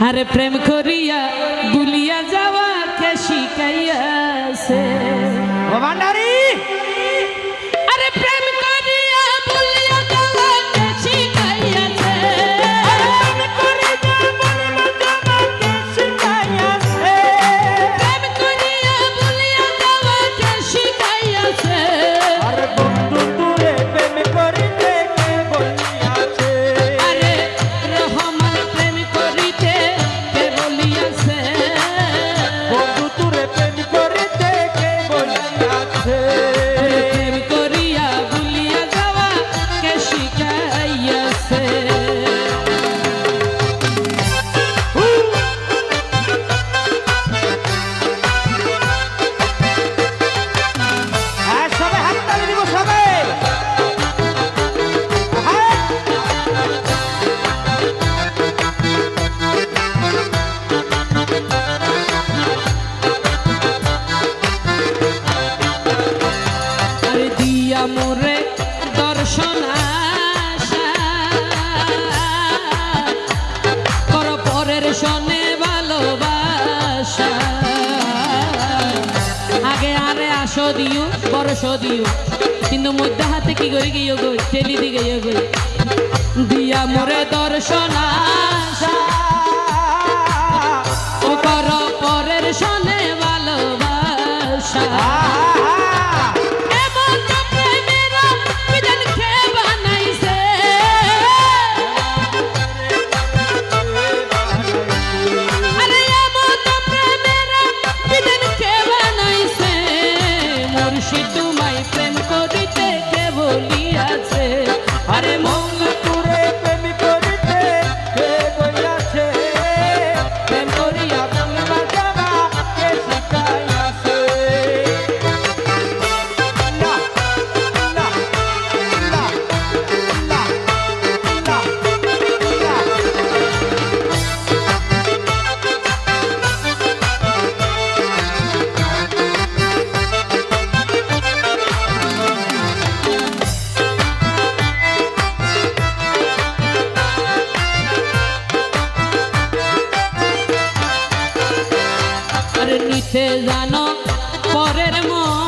আরে প্রেম করিয়া ভুলিয়া যাওয়া কে শিখাইয়াছে ও ভান্ডারী আরে প্রেম করিয়া ভুলিয়া যাওয়া কে শিখাইয়াছে প্রেম করিয়া ভুলিয়া যাওয়া কে শিখাইয়াছে আরে বন্ধু তুরে প্রেম করিতে কে বলিয়াছে আরে রহমান প্রেম করিতে কে বলিয়াছে বন্ধু তুরে প্রেম করিতে কে বলিয়াছে প্রেম করিয়া ভুলিয়া যাওয়া কে শিখাইয়াছে হ্যাঁ সবাই হাততালি দিব সবাই হ্যাঁ আরে দিয়া মোরে দর্শন আশা কর পরের সনে ভালোবাসা আগে আরে আসো দিও বরস দিও কিন্তু মধ্যে হাতে কি করে গিয়ে গই ঠেলি দি গিয়ে গই দিয়া মোরে দর্শন আশা ও কর পরের সনে ভালোবাসা এমন তো প্রেমেরা বিধান খেয়ে বানাইছে আরে এমন তো প্রেমেরা বিধান খেয়ে বানাইছে মুর্শিদ তোমায় প্রেম করিতে কে বলিয়াছে আরে মঙ্গল তুরে প্রেম করিতে কে বলিয়াছে প্রেম করিয়া বলিবা যাবা কে শিখাইয়াছে না না না না আরে নিতে জানো পরের মন